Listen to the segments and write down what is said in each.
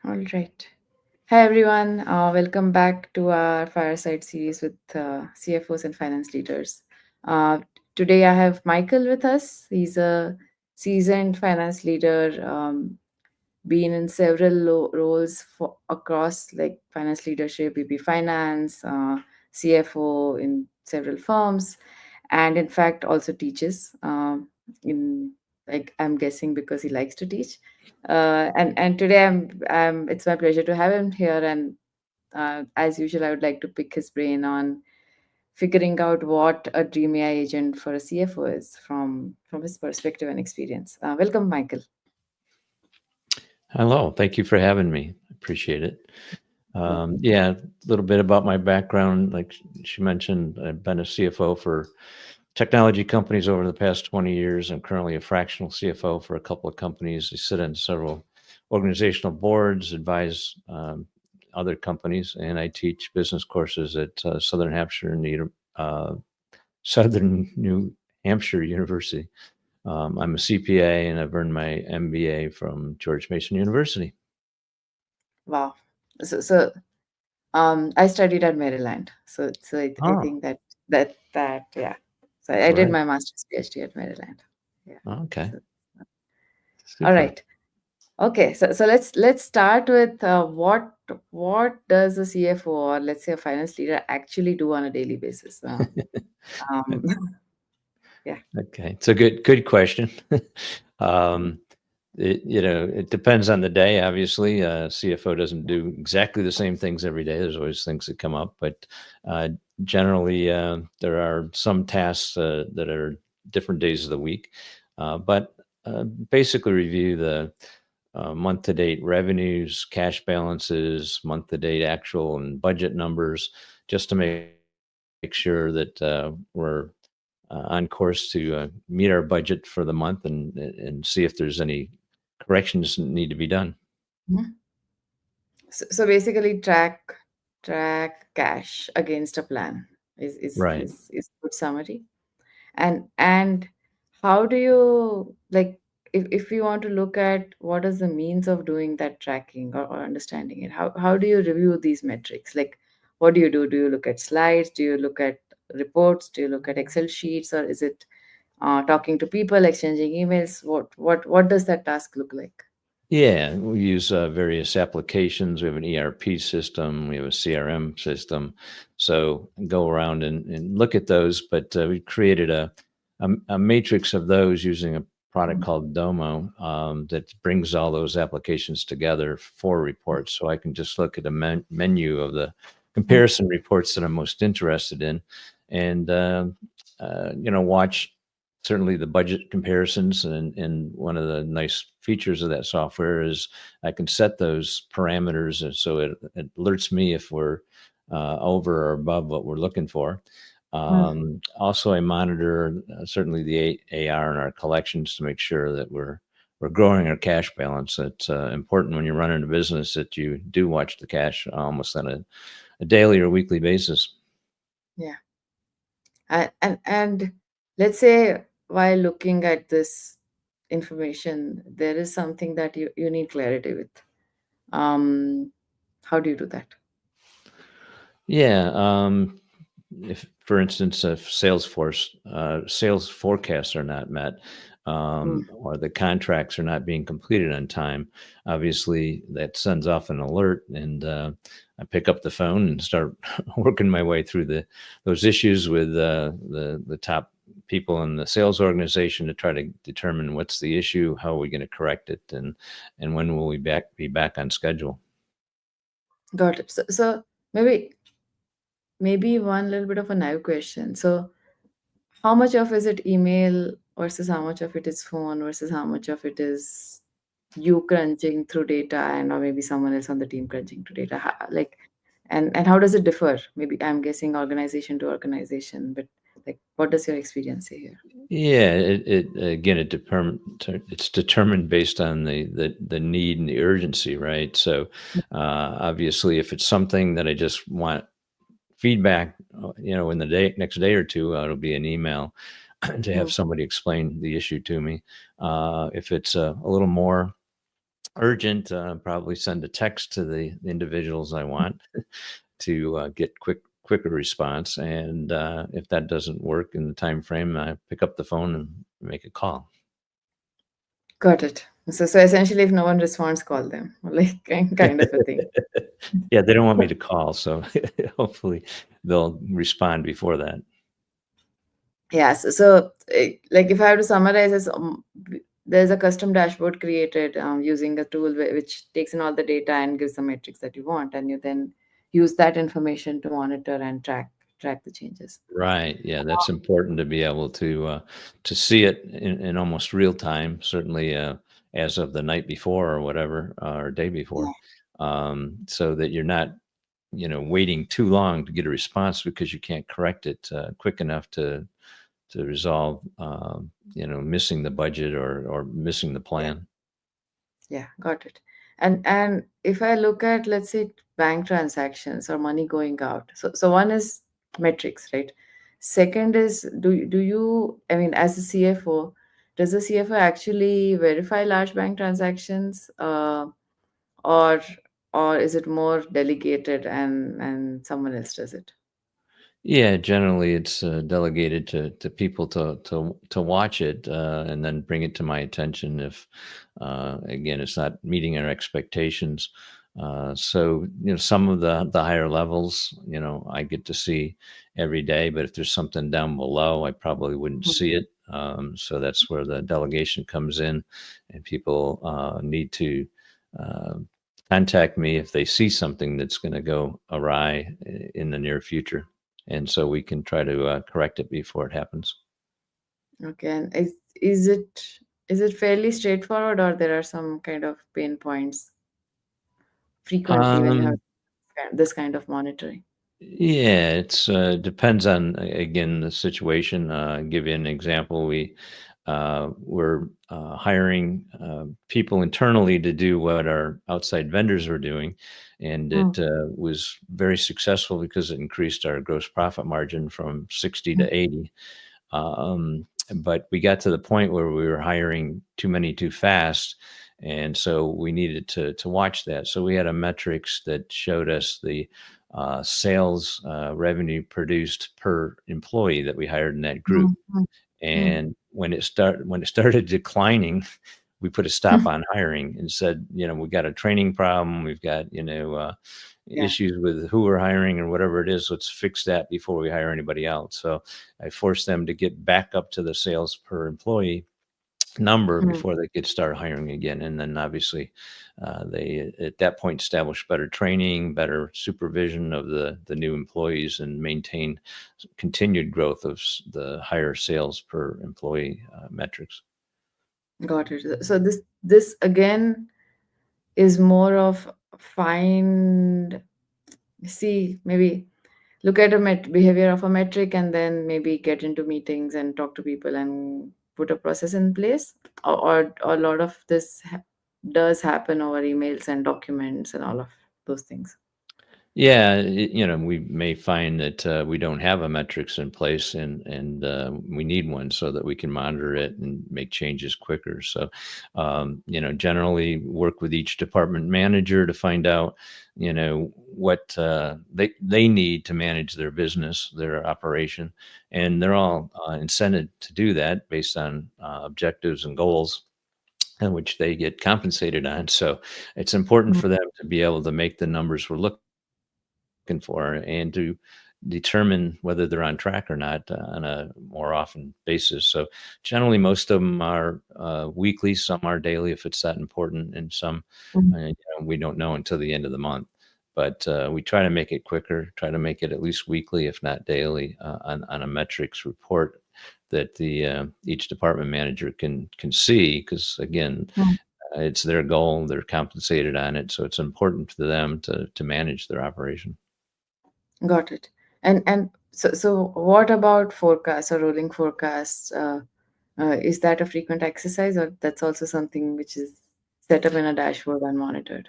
All right. Hi, everyone. Welcome back to our Fireside series with CFOs and finance leaders. Uh, Today, I have Michael with us. He's a seasoned finance leader, been in several roles across like finance leadership, BP Finance, CFO in several firms, and in fact also teaches in like I'm guessing because he likes to teach. And today I'm it's my pleasure to have him here, and as usual I would like to pick his brain on figuring out what a dream AI agent for a CFO is from his perspective and experience. Welcome, Michael. Hello, thank you for having me. Appreciate it. Yeah, a little bit about my background. Like she mentioned, I've been a CFO for technology companies over the past 20 years. I'm currently a fractional CFO for a couple of companies. I sit on several organizational boards, advise other companies, and I teach business courses at Southern New Hampshire University. I'm a CPA and I've earned my MBA from George Mason University. Wow. So I studied at Maryland. So I think that yeah. So I did Right. my master's PhD at Maryland. Yeah. Okay. So, all Super. right. Okay. So let's start with what does a CFO or let's say a finance leader actually do on a daily basis? Um, yeah. Okay. It's a good question. um, it depends on the day. Obviously, CFO doesn't do exactly the same things every day. There's always things that come up, but uh, generally, there are some tasks that are different days of the week. But basically, review the month-to-date revenues, cash balances, month-to-date actual and budget numbers, just to make sure that we're on course to meet our budget for the month and see if there's any corrections that need to be done. Mhm. So basically track cash against a plan is is Right. is is good summary. And how do you like if we want to look at what is the means of doing that tracking or understanding it, how do you review these metrics? Like what do you look at slides, do you look at reports, do you look at Excel sheets, or is it talking to people, exchanging emails? What does that task look like? Yeah, we use various applications. We have an ERP system, we have a CRM system. So go around and look at those. But we created a matrix of those using a product called Domo that brings all those applications together for reports. So I can just look at a menu of the comparison reports that I'm most interested in, and watch certainly the budget comparisons. And one of the nice features of that software is I can set those parameters, and so it alerts me if we're over or above what we're looking for. Also, I monitor certainly the AR in our collections to make sure that we're growing our cash balance. It's important when you're running a business that you do watch the cash almost on a daily or weekly basis. Yeah. And let's say while looking at this information, there is something that you need clarity with. Um, how do you do that? Yeah. If, for instance, if sales forecasts are not met, Mm. or the contracts are not being completed on time, obviously that sends off an alert, and I pick up the phone and start working my way through those issues with the top people in the sales organization to try to determine what's the issue, how are we going to correct it, and when will we be back on schedule. Got it. So maybe one little bit of a naive question. So how much of is it email versus how much of it is phone versus how much of it is you crunching through data and or maybe someone else on the team crunching through data? Like and how does it differ? Maybe I'm guessing organization to organization, but like what does your experience say here? Yeah, it again, it's determined based on the need and the urgency, right? So, obviously, if it's something that I just want feedback, in the next day or two, it'll be an email to have Mm. somebody explain the issue to me. If it's a little more urgent, probably send a text to the individuals I want to get quicker response. And if that doesn't work in the time frame, I pick up the phone and make a call. Got it. So essentially, if no one responds, call them, like kind of a thing. Yeah, they don't want me to call, so hopefully they'll respond before that. Yes. So, like, if I have to summarize, there's a custom dashboard created using a tool which takes in all the data and gives the metrics that you want, and you then use that information to monitor and track the changes. Right. Yeah, that's important to be able to see it in almost real time. Certainly, as of the night before or whatever, or day before, so that you're not, waiting too long to get a response because you can't correct it quick enough to resolve, missing the budget or missing the Yeah. plan. Yeah, got it. And if I look at, let's say, bank transactions or money going out, so one is metrics, right? Second is, do you, I mean, as a CFO, does the CFO actually verify large bank transactions, or is it more delegated and someone else does it? Yeah, generally it's delegated to people to watch it and then bring it to my attention if again it's not meeting our expectations. So some of the higher levels, I get to see every day, but if there's something down below, I probably wouldn't see it. So that's where the delegation comes in, and people need to. Uh, Contact me if they see something that's going to go awry in the near future, and so we can try to correct it before it happens. Okay, and is it fairly straightforward, or there are some kind of pain points frequently when you have Um, this kind of monitoring? yeah, it's depends on again the situation. Give you an example. We're hiring people internally to do what our outside vendors were doing, and Mm, it was very successful because it increased our gross profit margin from 60 mm, to 80. Um, but we got to the point where we were hiring too many too fast, and so we needed to watch that. So we had a metrics that showed us the sales revenue produced per employee that we hired in that group. mm, mm, mm. And when it started declining, we put a stop on hiring and said, we got a training problem. We've got, Yeah. issues with who we're hiring or whatever it is. Let's fix that before we hire anybody else. So I forced them to get back up to the sales per employee number Mm. before they could start hiring again. And then obviously they at that point established better training, better supervision of the new employees, and maintain continued growth of the higher sales per employee metrics. Got it. So this again is more of find see maybe look at a behavior of a metric and then maybe get into meetings and talk to people and put a process in place, or a lot of this does happen over emails and documents and all of those things. Yeah, we may find that we don't have a metrics in place, and we need one so that we can monitor it and make changes quicker. So, generally work with each department manager to find out, what they need to manage their business, their operation, and they're all incented to do that based on objectives and goals, and which they get compensated on. So, it's important Mm, for them to be able to make the numbers we're looking for and to determine whether they're on track or not on a more often basis. So generally, most of them are weekly. Some are daily if it's that important, and some mm, we don't know until the end of the month. But we try to make it quicker. Try to make it at least weekly, if not daily, on a metrics report that the each department manager can see. Because again, mm. it's their goal. They're compensated on it, so it's important to them to manage their operation. Got it. And so what about forecasts or rolling forecasts? Is that a frequent exercise, or that's also something which is set up in a dashboard and monitored?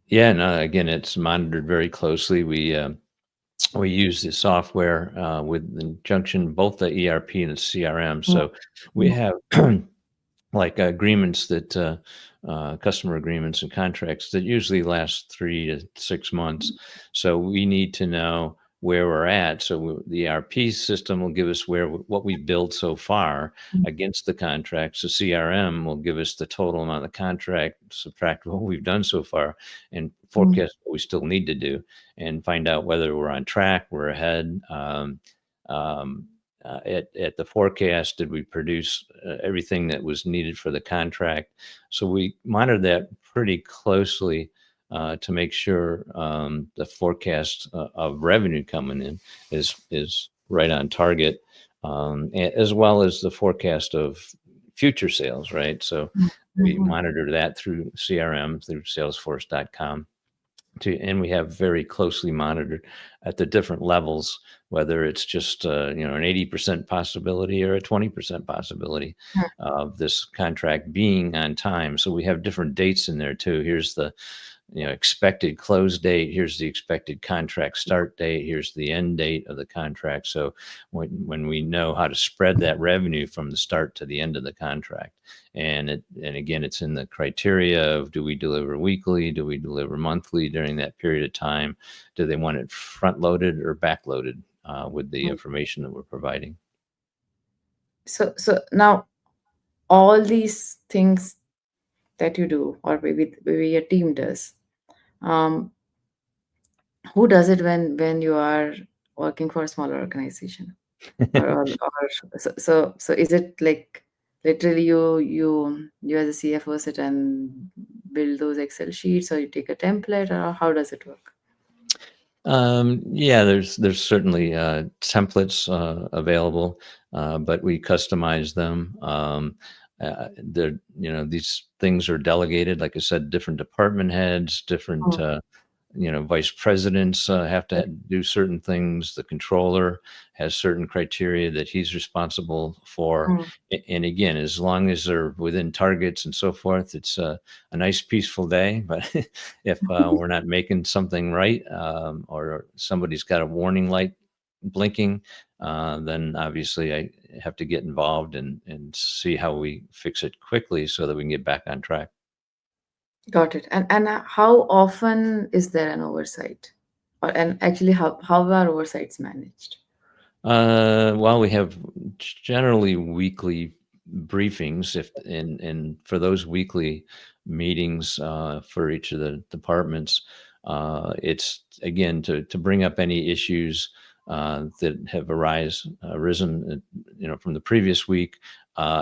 Yeah, no, again, it's monitored very closely. We use the software with in junction both the ERP and the CRM. Mm, So we mm, have like agreements that customer agreements and contracts that usually last 3 to 6 months. So we need to know where we're at. So the ERP system will give us what we've built so far against the contracts. The CRM will give us the total amount of the contract, subtract what we've done so far, and Mm, forecast what we still need to do, and find out whether we're on track, we're ahead. Um, at the forecast, did we produce everything that was needed for the contract? So we monitor that pretty closely to make sure the forecast of revenue coming in is right on target, as well as the forecast of future sales, right? So mm, we mhm, monitor that through CRM, through Salesforce.com, and we have very closely monitored at the different levels, whether it's just an 80% possibility or a 20% possibility mm, of this contract being on time. So we have different dates in there too. Here's the expected close date. Here's the expected contract start date. Here's the end date of the contract. So when we know how to spread that revenue from the start to the end of the contract, and again, it's in the criteria of, do we deliver weekly? Do we deliver monthly during that period of time? Do they want it front loaded or back loaded with the mm. information that we're providing? So now all these things that you do, or maybe your team does, um, who does it when you are working for a smaller organization? So is it like literally you as a CFO sit and build those Excel sheets, or you take a template, or how does it work? Yeah, there's certainly templates available, but we customize them. These things are delegated, like I said, different department heads, different Mm, vice presidents have to do certain things. The controller has certain criteria that he's responsible for. mm, And again, as long as they're within targets and so forth, it's a nice peaceful day. But if we're not making something right, or somebody's got a warning light blinking, then obviously I have to get involved and see how we fix it quickly so that we can get back on track. got it. And how often is there an oversight, and actually how are oversights managed? Well, we have generally weekly briefings, if and for those weekly meetings for each of the departments, it's again to bring up any issues that have arisen, from the previous week,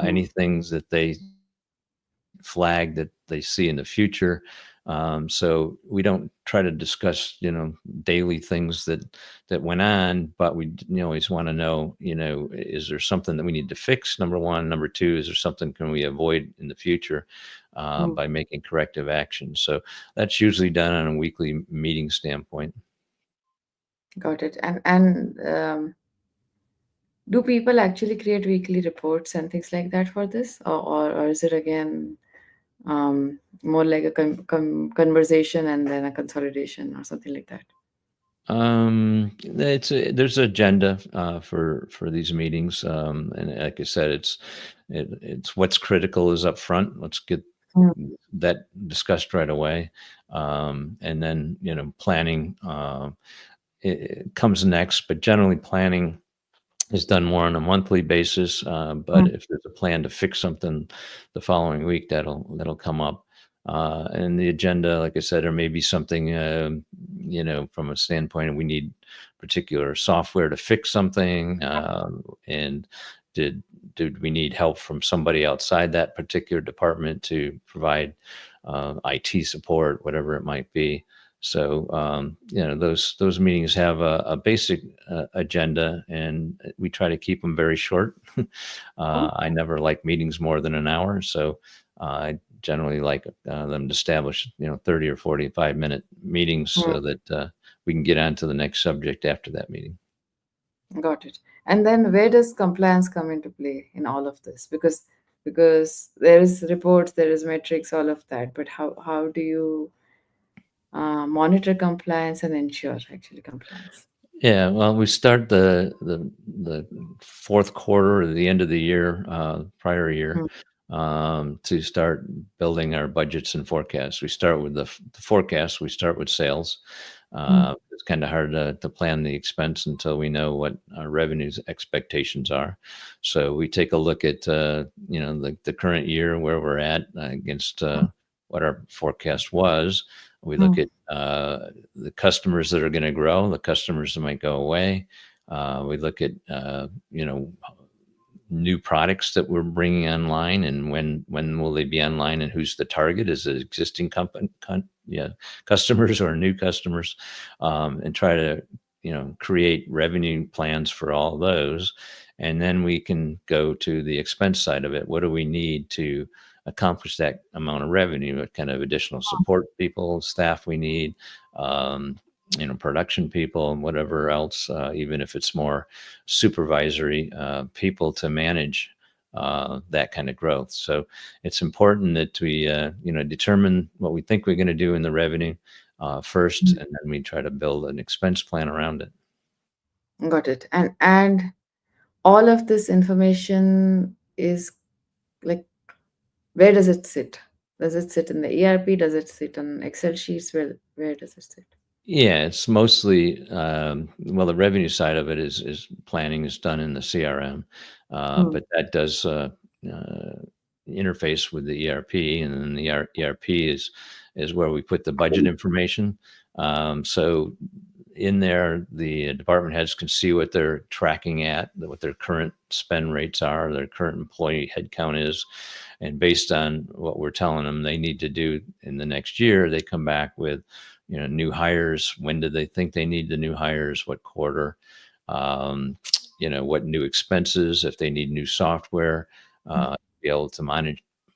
Mm, any things that they flag that they see in the future. So we don't try to discuss, daily things that went on, but we always want to know, is there something that we need to fix? Number one. Number two, is there something can we avoid in the future mm, by making corrective action? So that's usually done on a weekly meeting standpoint. got it. And do people actually create weekly reports and things like that for this, or is it again more like a conversation and then a consolidation or something like that? There's an agenda for these meetings, and like I said, it's what's critical is up front. Let's get Mm, that discussed right away, and then planning it comes next. But generally, planning is done more on a monthly basis. But mm, if there's a plan to fix something the following week, that'll come up. And the agenda, like I said, or maybe something, from a standpoint of we need particular software to fix something, and did did we need help from somebody outside that particular department to provide IT support, whatever it might be. So those meetings have a basic agenda, and we try to keep them very short. I okay. never like meetings more than an hour, so I generally like them to establish 30 or 45-minute meetings Mm, so that we can get on to the next subject after that meeting. got it. And then where does compliance come into play in all of this? Because there is reports, there is metrics, all of that. But how do you monitor compliance and ensure actually compliance? Yeah, well, we start the fourth quarter or the end of the year, prior year, Mm, to start building our budgets and forecasts. We start with the forecast. We start with sales. Mm. It's kind of hard to plan the expense until we know what our revenues expectations are. So we take a look at the current year where we're at against what our forecast was. We look Mm. at the customers that are going to grow, the customers that might go away. We look at new products that we're bringing online, and when will they be online, and who's the target? Is it existing customers or new customers? And try to create revenue plans for all those, and then we can go to the expense side of it. What do we need to accomplish that amount of revenue? What kind of additional support people, staff we need? Production people and whatever else, even if it's more supervisory people to manage that kind of growth. So it's important that we, determine what we think we're going to do in the revenue first, Mm. and then we try to build an expense plan around it. Got it. And all of this information is like, where does it sit? Does it sit in the ERP? Does it sit on Excel sheets? Where does it sit? Yeah, it's mostly the revenue side of it is planning is done in the CRM, Mm. but that does uh, interface with the ERP, and then the ERP is where we put the budget information. So in there, the department heads can see what they're tracking at, what their current spend rates are, their current employee headcount is, and based on what we're telling them they need to do in the next year, they come back with new hires. When do they think they need the new hires? What quarter? Um, what new expenses, if they need new software, be able to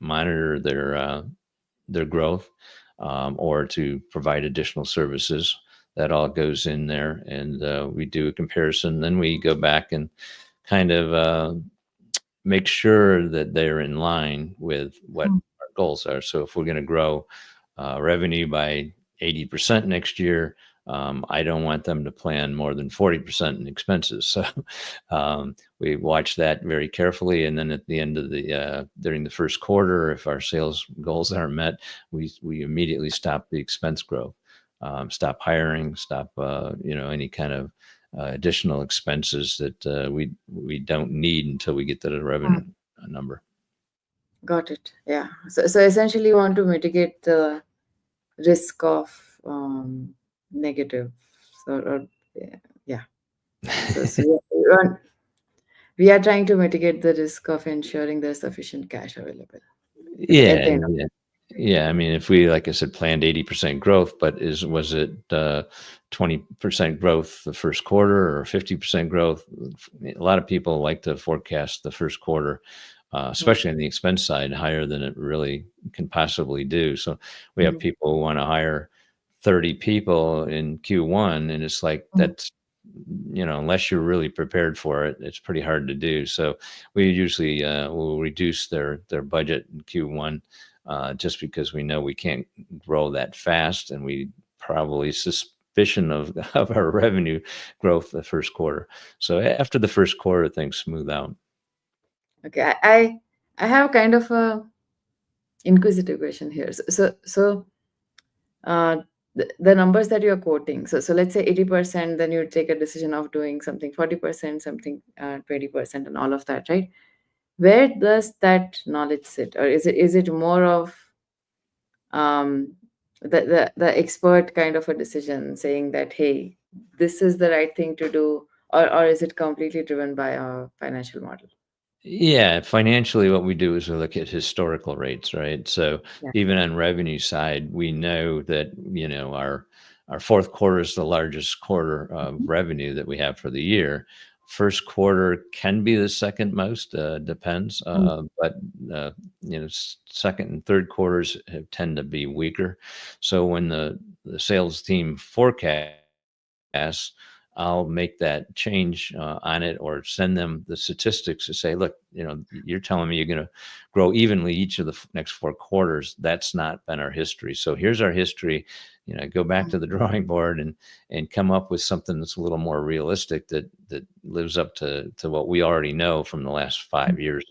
monitor their growth, or to provide additional services. That all goes in there, and we do a comparison. Then we go back and kind of make sure that they're in line with what Mm. our goals are. So if we're going to grow revenue by 80% next year, I don't want them to plan more than 40% in expenses. So we watch that very carefully. And then at the end of during the first quarter, if our sales goals aren't met, we immediately stop the expense growth, stop hiring, stop, any kind of additional expenses that we don't need until we get to the revenue Mm. number. Got it. Yeah. So essentially, you want to mitigate the risk of negative. Or yeah. Yeah. So we are trying to mitigate the risk of ensuring there's sufficient cash available at Yeah, the end of. yeah. Yeah, I mean, if we, like I said, planned 80% growth, but was it 20% growth the first quarter or 50% growth? A lot of people like to forecast the first quarter, especially on the expense side, higher than it really can possibly do. So we have Mm. people who want to hire 30 people in Q1, and it's like Mm. that's, unless you're really prepared for it, it's pretty hard to do. So we usually will reduce their budget in Q1, just because we know we can't grow that fast, and we probably suspicion of our revenue growth the first quarter. So after the first quarter, things smooth out. Okay. I have kind of a inquisitive question here. So uh, the numbers that you're quoting. So let's say 80%, then you take a decision of doing something 40%, something 20%, and all of that, right? Where does that knowledge sit, or is it more of um, the expert kind of a decision saying that, hey, this is the right thing to do, or is it completely driven by a financial model? Yeah, financially, what we do is we look at historical rates, right? So Yeah. even on revenue side, we know that our fourth quarter is the largest quarter of Mhm. revenue that we have for the year. First quarter can be the second most, depends, Mm. but second and third quarters tend to be weaker. So when the sales team forecasts, I'll make that change on it, or send them the statistics to say, look, you're telling me you're going to grow evenly each of the next 4 quarters. That's not been our history. So here's our history. Go back to the drawing board and come up with something that's a little more realistic, that lives up to what we already know from the last 5 years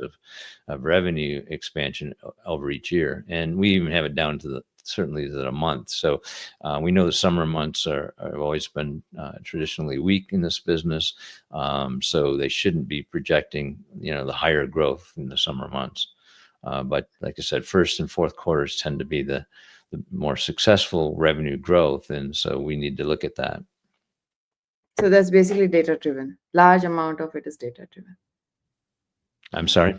of revenue expansion over each year. And we even have it down to certainly a month. So we know the summer months have always been traditionally weak in this business. So they shouldn't be projecting, the higher growth in the summer months. But like I said, first and fourth quarters tend to be the more successful revenue growth. And so we need to look at that. So that's basically data driven. Large amount of it is data driven. I'm sorry?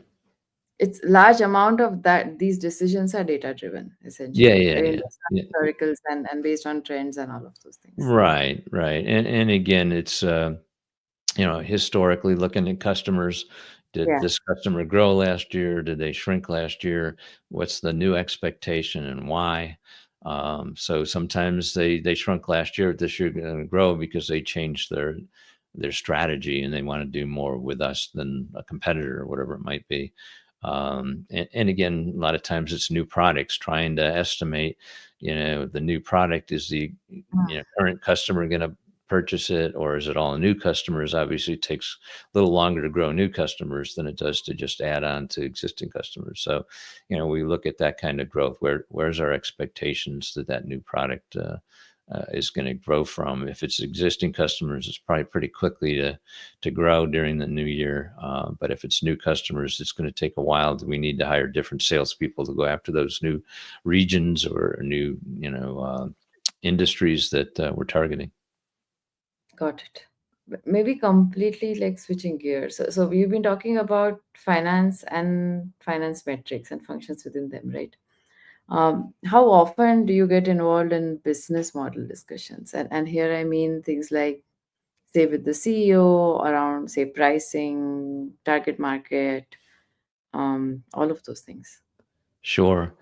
It's large amount of that. These decisions are data driven, Yeah, essentially. yeah, I mean, yeah. based Yeah. on historicals and based on trends and all of those things. Right. And again, it's historically looking at customers. Did Yeah. this customer grow last year? Did they shrink last year? What's the new expectation and why? So sometimes they shrunk last year. This year going to grow because they changed their strategy and they want to do more with us than a competitor or whatever it might be. And again, a lot of times it's new products, trying to estimate, the new product, is the current customer going to purchase it, or is it all new customers? Obviously it takes a little longer to grow new customers than it does to just add on to existing customers. So we look at that kind of growth. Where's our expectations that new product is going to grow from? If it's existing customers, it's probably pretty quickly to grow during the new year. But if it's new customers, it's going to take a while. We need to hire different salespeople to go after those new regions or new industries that we're targeting. Got it. Maybe completely like switching gears. So we've been talking about finance and finance metrics and functions within them, right? How often do you get involved in business model discussions? And here I mean things like, say, with the CEO around, say, pricing, target market, all of those things. Sure.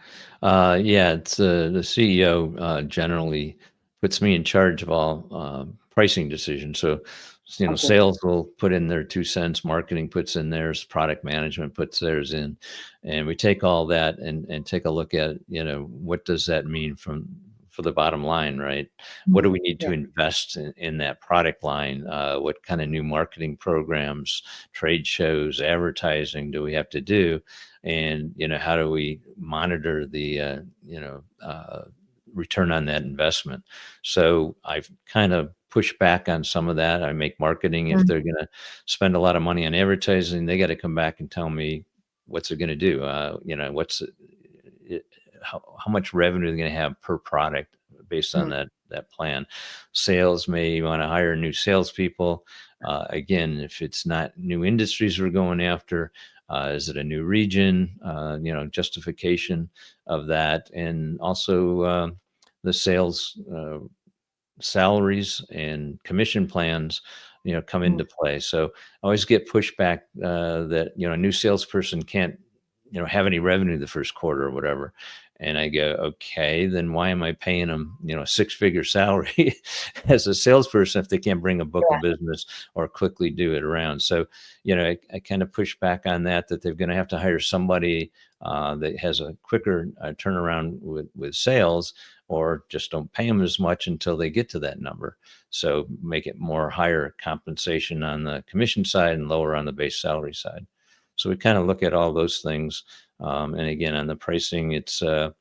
Yeah, it's the CEO generally puts me in charge of all pricing decisions. So, Okay. sales will put in their 2 cents, marketing puts in theirs, product management puts theirs in, and we take all that and take a look at, what does that mean for the bottom line, right? What do we need Yeah. to invest in that product line? What kind of new marketing programs, trade shows, advertising do we have to do? And how do we monitor the return on that investment? So I've kind of pushed back on some of that. I make marketing, if Mm. they're going to spend a lot of money on advertising, they got to come back and tell me what's it going to do. What's how much revenue they're going to have per product based on Mm. that plan. Sales may want to hire new salespeople. Again, if it's not new industries we're going after, is it a new region? Justification of that, and also the sales salaries and commission plans, come Mm. into play. So I always get pushback that a new salesperson can't have any revenue the first quarter or whatever. And I go, okay, then why am I paying them, a 6-figure salary as a salesperson if they can't bring a book Yeah. of business or quickly do it around? So, I kind of push back on that they're going to have to hire somebody that has a quicker turnaround with sales, or just don't pay them as much until they get to that number. So make it more higher compensation on the commission side and lower on the base salary side. So we kind of look at all those things. And again, on the pricing, it's, I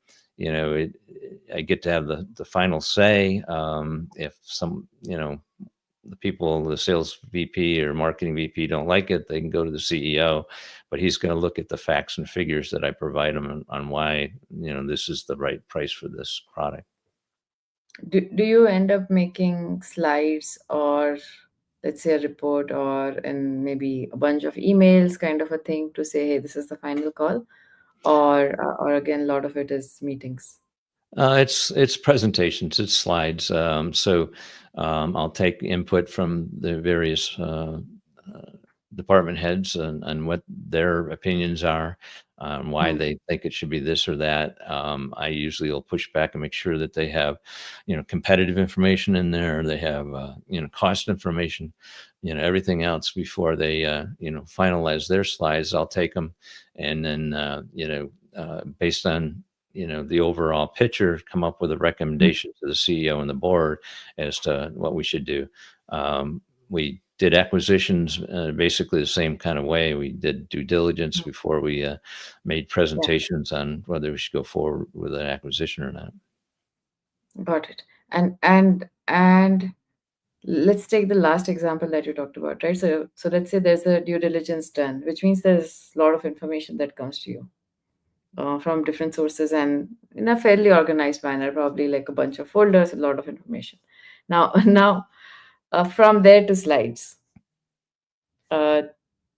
get to have the final say. If the sales VP or marketing VP don't like it, they can go to the CEO, but he's going to look at the facts and figures that I provide him on why, this is the right price for this product. Do you end up making slides, or let's say a report, or and maybe a bunch of emails kind of a thing to say, hey, this is the final call? Or again, a lot of it is meetings. It's presentations, it's slides. So I'll take input from the various department heads and what their opinions are. why Mm. they think it should be this or that. I usually will push back and make sure that they have, competitive information in there. They have, cost information, everything else before they, finalize their slides. I'll take them and then, based on, the overall picture, come up with a Mm. recommendation to the CEO and the board as to what we should do. We did acquisitions basically the same kind of way. We did due diligence Mm. before we made Yeah, presentations on whether we should go forward with an acquisition or not. got it. And let's take the last example that you talked about, right? So let's say there's a due diligence done, which means there's a lot of information that comes to you from different sources and in a fairly organized manner, probably like a bunch of folders, a lot of information. Now, now from there to slides uh,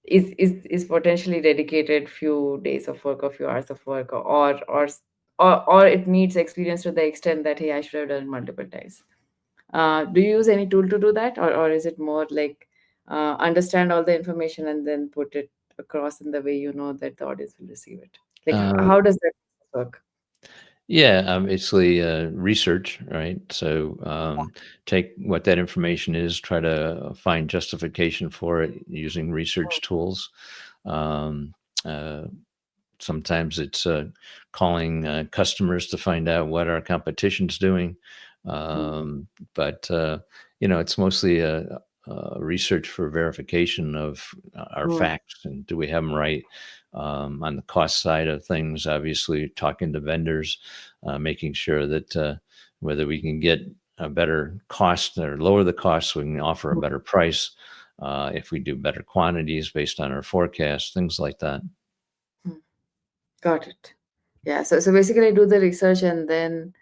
is potentially dedicated few days of work or few hours of work, or it needs experience to the extent that hey, I should have done it multiple times. Do you use any tool to do that, or is it more like understand all the information and then put it across in the way you know that the audience will receive it? Like, Uh, how does that work? yeah, basically research, right? So take what that information is, try to find justification for it using research tools. Um, uh, Sometimes it's calling customers to find out what our competition's doing. Mm. But it's mostly a research for verification of our Mm. facts and do we have them right. On the cost side of things, obviously talking to vendors, making sure that whether we can get a better cost or lower the cost so we can offer a Mm. better price, if we do better quantities based on our forecast, things like that. Mm. Got it. Yeah. So basically, do the research and then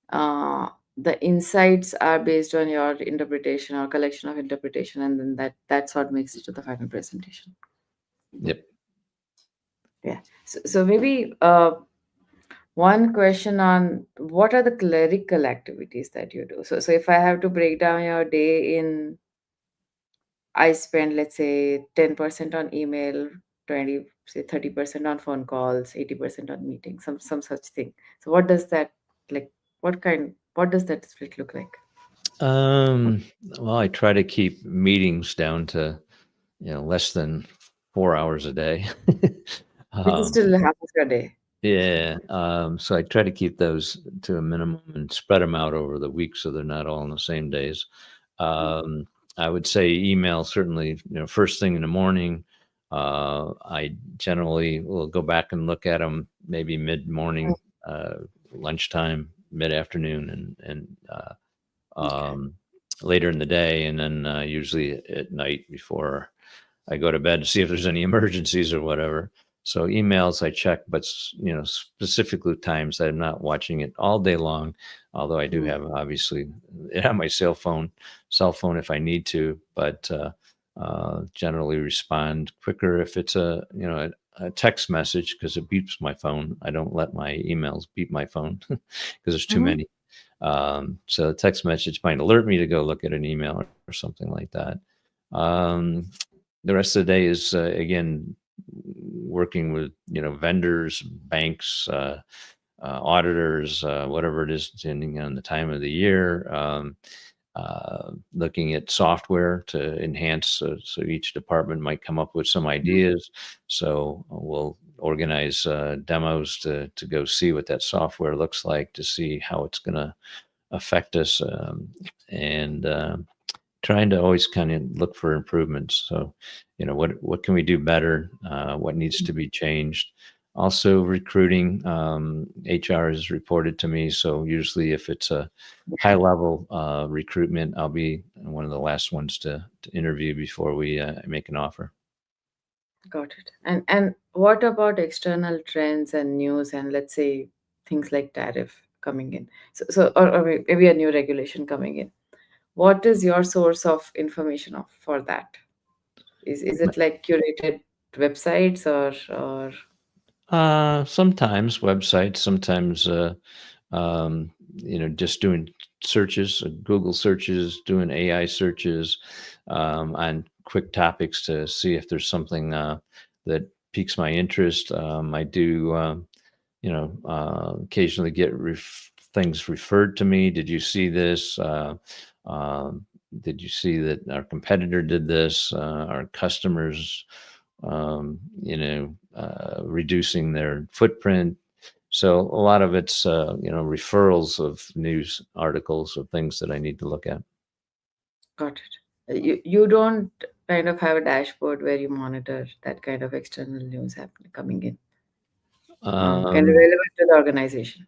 uh, the insights are based on your interpretation or collection of interpretation, and then that's what makes it to the final presentation. Yep. Yeah. So maybe one question on what are the clerical activities that you do? So if I have to break down your day in, I spend, let's say, 10% on email, 20, say 30% on phone calls, 80% on meetings, some such thing. So what does that like? What does that split look like? Um, well, I try to keep meetings down to, less than 4 hours a day. Which is um, still half of your day. yeah. So I try to keep those to a minimum and spread them out over the week so they're not all on the same days. Mm. Um, I would say email certainly, first thing in the morning. I generally will go back and look at them maybe mid morning, uh, lunchtime, mid afternoon, and Okay. um, later in the day, and then usually at night before I go to bed to see if there's any emergencies or whatever. So emails I check, but specifically times that I'm not watching it all day long. Although I do Mm. have obviously it on my cell phone if I need to, but generally respond quicker if it's a text message because it beeps my phone. I don't let my emails beep my phone because there's too Mhm. many. So a text message might alert me to go look at an email or something like that. Um, the rest of the day is again working with vendors, banks, auditors, whatever it is, depending on the time of the year. Looking at software to enhance, so each department might come up with some ideas. So we'll organize demos to go see what that software looks like, to see how it's going to affect us, and trying to always kind of look for improvements. So, what can we do better? What needs to be changed? Also, recruiting. HR is reported to me, so usually if it's a high level recruitment, I'll be one of the last ones to interview before we make an offer. Got it. And what about external trends and news and let's say things like tariff coming in? Or maybe a new regulation coming in. What is your source of information for that? Is it like curated websites or Sometimes websites, sometimes just doing searches, Google searches, doing AI searches on quick topics to see if there's something that piques my interest. I do, occasionally get things referred to me. Did you see this? Um, did you see that our competitor did this? Our customers, reducing their footprint. So a lot of it's, referrals of news articles or things that I need to look at. Got it. You don't kind of have a dashboard where you monitor that kind of external news happening coming in, kind of Um, relevant to the organization.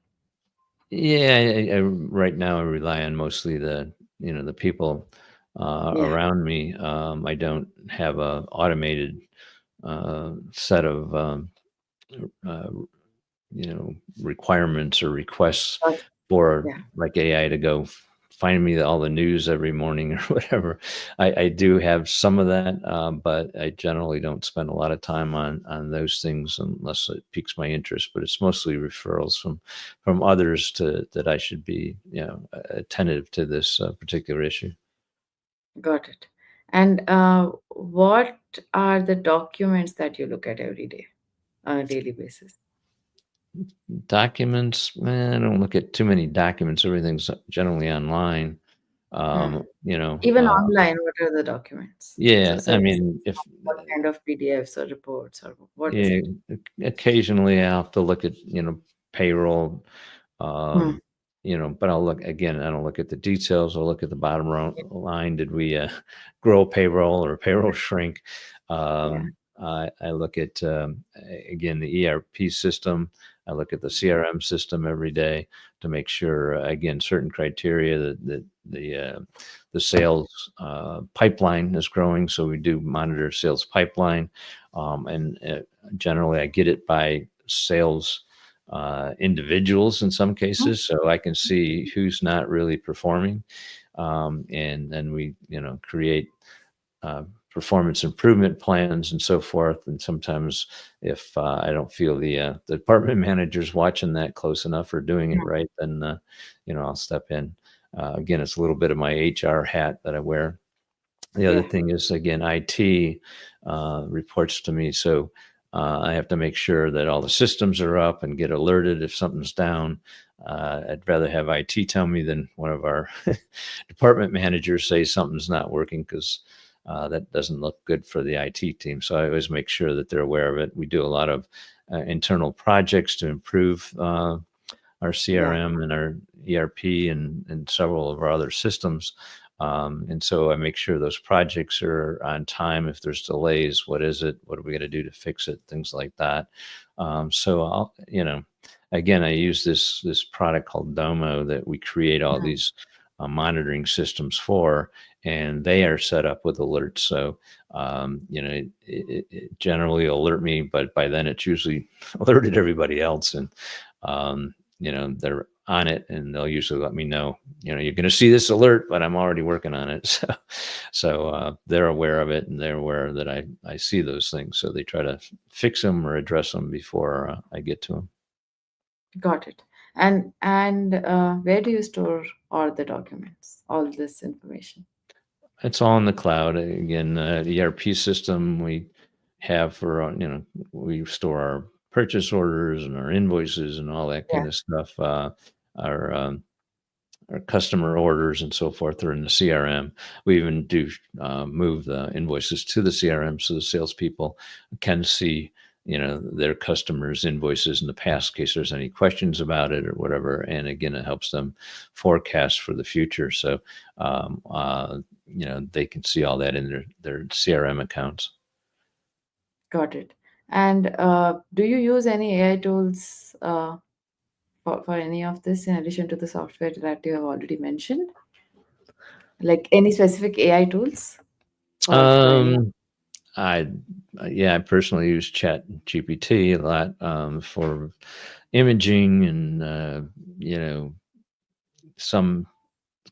yeah, right now I rely on mostly the people Yeah, around me. I don't have a automated set of uh, requirements or requests got it. for Yeah, like AI to go find me all the news every morning or whatever. I do have some of that, but I generally don't spend a lot of time on those things unless it piques my interest. But it's mostly referrals from others to that I should be attentive to this particular issue. got it. And what are the documents that you look at every day on a daily basis? Documents, man, I don't look at too many documents. Everything's generally online. Hmm. Um, you know, Even uh, online, what are the documents? So, yeah, so I it's mean, if what kind of PDFs or reports or what is yeah, it? occasionally I have to look at, payroll, Hmm. um, but I'll look again, I don't look at the details. I'll look at the bottom line. Did we grow payroll or payroll shrink? Yeah, I look at, again, the ERP system. I look at the CRM system every day to make sure, again, certain criteria that the sales pipeline is growing. So we do monitor sales pipeline. And generally I get it by sales individuals in some cases, so I can see who's not really performing, and then we create uh, performance improvement plans and so forth. And sometimes if I don't feel the department manager's watching that close enough or doing it hmm, right, then I'll step in. Again, it's a little bit of my HR hat that I wear. The other yeah, thing is, again, IT reports to me. So I have to make sure that all the systems are up and get alerted if something's down. I'd rather have IT tell me than one of our department managers say something's not working, because that doesn't look good for the IT team. So I always make sure that they're aware of it. We do a lot of internal projects to improve our yeah, CRM and our ERP and several of our other systems. And so I make sure those projects are on time. If there's delays, what is it? What are we going to do to fix it? Things like that. So again, I use this product called Domo that we create all hmm, these monitoring systems for, and they are set up with alerts. So it generally alert me, but by then it's usually alerted everybody else, and they're on it, and they'll usually let me know, you're going to see this alert, but I'm already working on it. So they're aware of it, and they're aware that I see those things. So they try to fix them or address them before I get to them. got it. And where do you store all the documents, all this information? It's all in the cloud. Again, the ERP system we have for, we store our purchase orders and our invoices and all that Yeah, kind of stuff. Our customer orders and so forth are in the CRM. We even do move the invoices to the CRM so the salespeople can see, their customers' invoices in the past, in case there's any questions about it or whatever. And again, it helps them forecast for the future. So, they can see all that in their CRM accounts. got it. And do you use any AI tools for any of this in addition to the software that you have already mentioned? Like any specific AI tools for any? Um, I yeah, I personally use Chat GPT a lot for imaging and you know some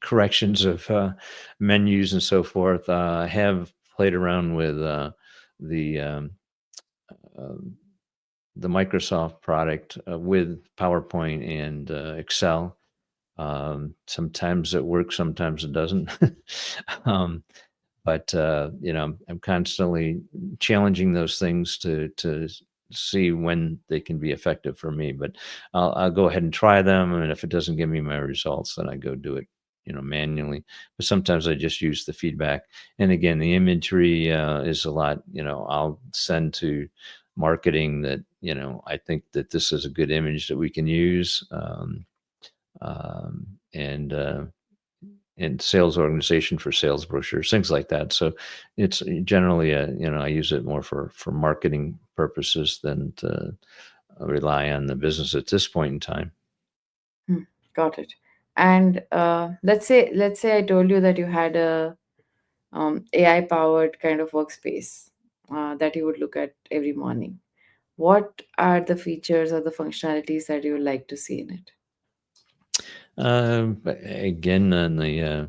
corrections of menus and so forth. I have played around with the um, um, the Microsoft product with PowerPoint and Excel. Sometimes it works, sometimes it doesn't. um, but I'm constantly challenging those things to see when they can be effective for me. But I'll go ahead and try them, and if it doesn't give me my results, then I go do it manually. But sometimes I just use the feedback. And again, the imagery is a lot. I'll send to marketing that I think that this is a good image that we can use. Um, and sales organization for sales brochures, things like that. So it's generally I use it more for marketing purposes than to rely on the business at this point in time. Hmm, got it. And let's say I told you that you had a AI powered kind of workspace that you would look at every morning. What are the features or the functionalities that you would like to see in it? But again, on the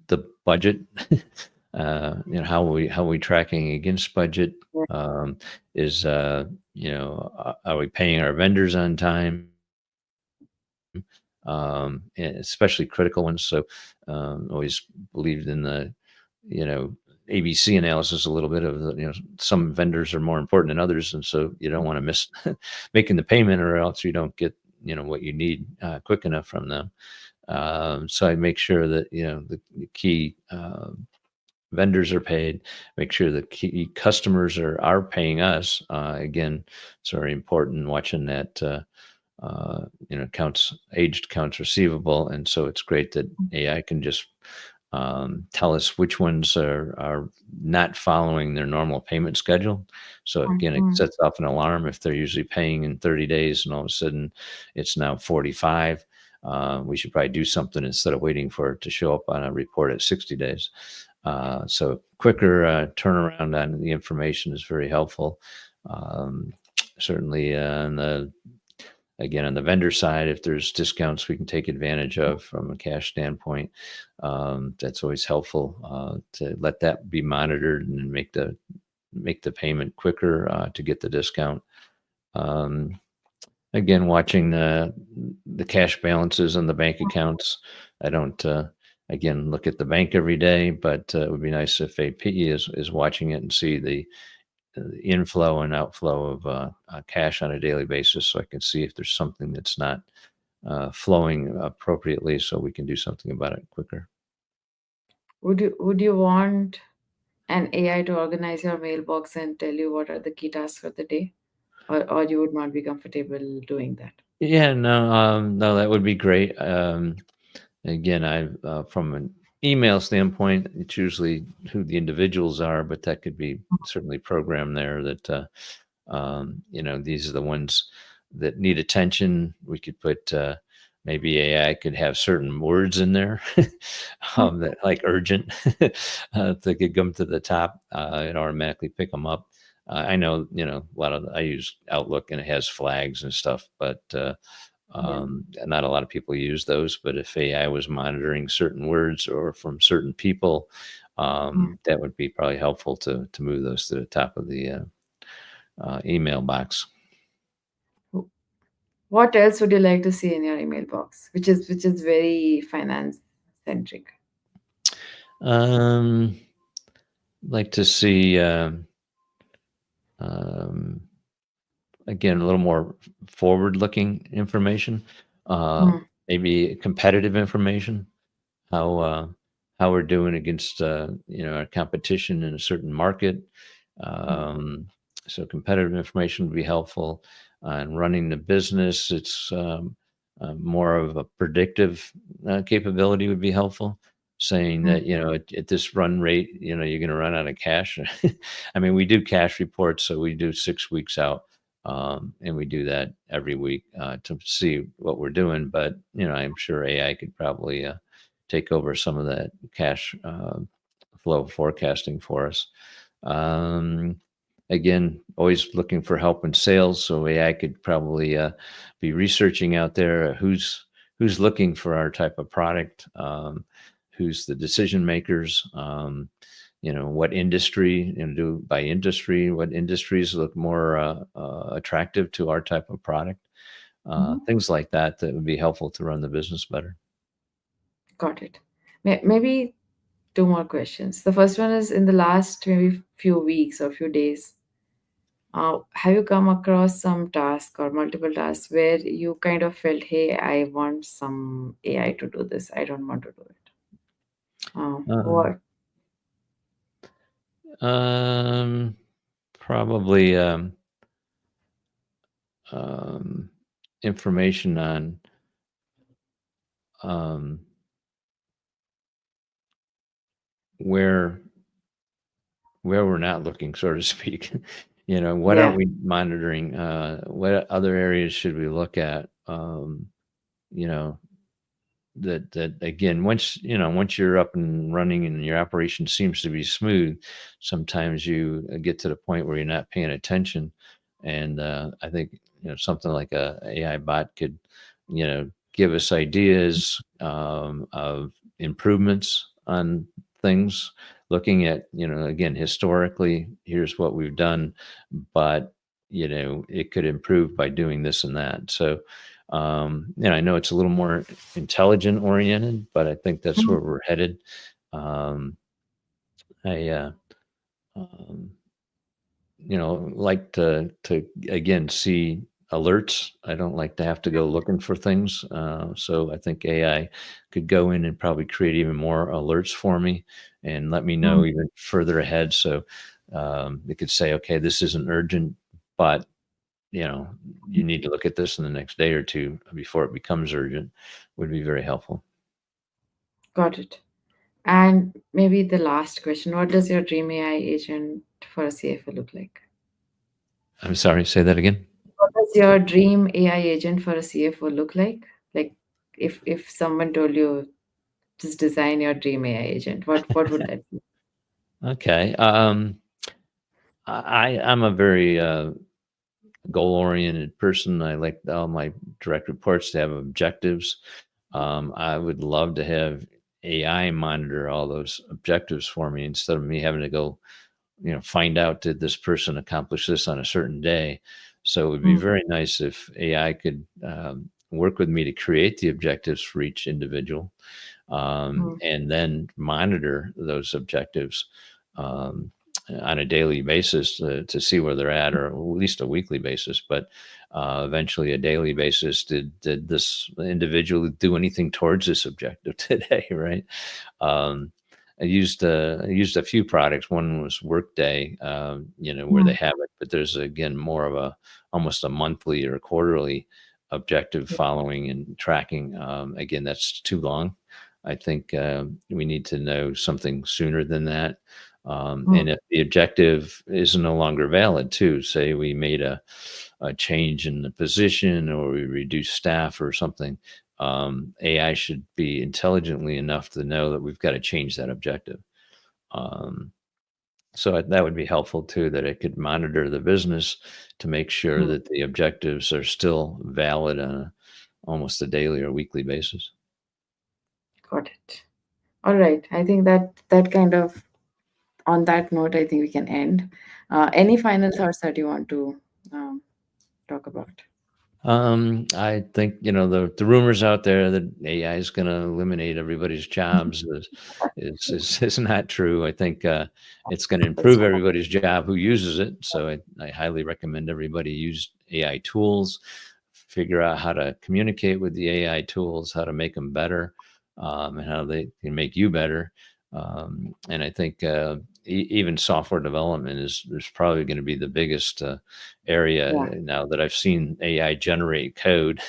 the budget, how we tracking against budget, Yeah. um, is are we paying our vendors on time? And especially critical ones. So always believed in the ABC analysis a little bit of some vendors are more important than others, and so you don't want to miss making the payment, or else you don't get what you need quick enough from them. So I make sure that the key vendors are paid, make sure the key customers are paying us. Again, it's very important watching that. Aged accounts receivable, and so it's great that AI can just tell us which ones are not following their normal payment schedule. So again, it Mhm. sets off an alarm if they're usually paying in 30 days, and all of a sudden it's now 45. We should probably do something instead of waiting for it to show up on a report at 60 days. So quicker turnaround on the information is very helpful. Um, Certainly on the again, on the vendor side, if there's discounts we can take advantage of from a cash standpoint, that's always helpful to let that be monitored and make the payment quicker to get the discount. Um, Again, watching the cash balances on the bank accounts. I don't again look at the bank every day, but it would be nice if AP is watching it and see the inflow and outflow of cash on a daily basis, so I can see if there's something that's not flowing appropriately, so we can do something about it quicker. Would you want an AI to organize your mailbox and tell you what are the key tasks for the day, or you would not be comfortable doing that? Yeah, no, no, that would be great. Again, I from an email standpoint, it's usually who the individuals are, but that could be certainly programmed there that these are the ones that need attention. We could put maybe AI could have certain words in there that like urgent that could come to the top and automatically pick them up. I know, a lot of I use Outlook and it has flags and stuff, but Yeah. not a lot of people use those. But if AI was monitoring certain words or from certain people, that would be probably helpful to move those to the top of the email box. Mm. What else would you like to see in your email box, which is very finance centric? Um, like to see um, again a little more forward-looking information, uh, Mm. maybe competitive information. how uh, how we're doing against our competition in a certain market. Um, so competitive information would be helpful. And running the business, it's more of a predictive capability would be helpful. Saying Mm. that at this run rate, you're going to run out of cash. I mean, we do cash reports, so we do 6 weeks out, and we do that every week to see what we're doing. But I'm sure AI could probably take over some of that cash flow forecasting for us. Um, Again, always looking for help in sales, so AI could probably be researching out there who's looking for our type of product, who's the decision makers. What industry, do by industry, what industries look more attractive to our type of product, Mhm. things like that would be helpful to run the business better. Got it. Maybe two more questions. The first one is, in the last maybe few weeks or few days, have you come across some task or multiple tasks where you kind of felt, hey, I want some AI to do this. I don't want to do it. Um, What? um, Probably um, information on um, where we're not looking, so to speak. What Yeah. aren't we monitoring? What other areas should we look at? You know, that again, once you're up and running and your operation seems to be smooth, sometimes you get to the point where you're not paying attention. And I think something like a AI bot could give us ideas of improvements on things, looking at again, historically, here's what we've done, but it could improve by doing this and that. So I know it's a little more intelligent oriented, but I think that's Mhm. where we're headed. Um, I um, like to again see alerts. I don't like to have to go looking for things. So I think AI could go in and probably create even more alerts for me and let me know Mhm. even further ahead. So it could say, okay, this isn't urgent, but you know, you need to look at this in the next day or two before it becomes urgent, would be very helpful. Got it. And maybe the last question, what does your dream AI agent for a CFO look like? I'm sorry, say that again. What does your dream AI agent for a CFO look like? Like, if someone told you, just design your dream AI agent, what would that be? Okay. I'm a very goal oriented person. I like all my direct reports to have objectives. I would love to have AI monitor all those objectives for me instead of me having to go find out, did this person accomplish this on a certain day. So it would be Mm, very nice if AI could work with me to create the objectives for each individual, mm, and then monitor those objectives um, on a daily basis to see where they're at, or at least a weekly basis, but eventually a daily basis. Did this individual do anything towards this objective today, right? um, I used a few products. One was Workday, where they mm. have it, but there's again more of a almost a monthly or quarterly objective following and tracking. Again, that's too long. I think we need to know something sooner than that. Mm, And if the objective is no longer valid, too, say we made a change in the position or we reduce staff or something, AI should be intelligently enough to know that we've got to change that objective. Um, so that would be helpful too, that it could monitor the business to make sure mm. that the objectives are still valid on almost a daily or weekly basis. Got it. All right. I think that kind of, on that note, I think we can end. Any final thoughts that you want to um, talk about? I think the rumors out there that AI is going to eliminate everybody's jobs is not true. I think it's going to That's improve fine. everybody's job who uses it. So I highly recommend everybody use AI tools, figure out how to communicate with the AI tools, how to make them better, and how they can make you better. And I think even software development is probably going to be the biggest area Yeah. now that I've seen AI generate code.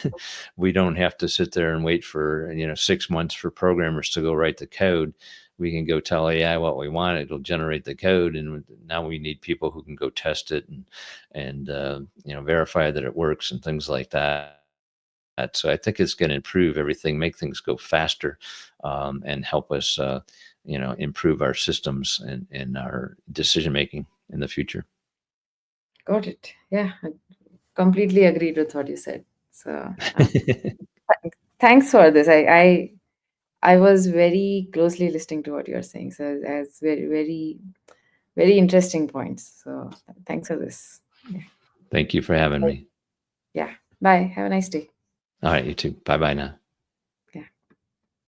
We don't have to sit there and wait for 6 months for programmers to go write the code. We can go tell AI what we want; it'll generate the code, and now we need people who can go test it and verify that it works and things like that. So I think it's going to improve everything, make things go faster, and help us, improve our systems and our decision making in the future. Got it. Yeah, I completely agreed with what you said. So, thanks for this. I was very closely listening to what you're saying. So, as very, very, very interesting points. So, thanks for this. Yeah. Thank you for having me. Yeah. Bye. Have a nice day. All right, you too. Bye bye now.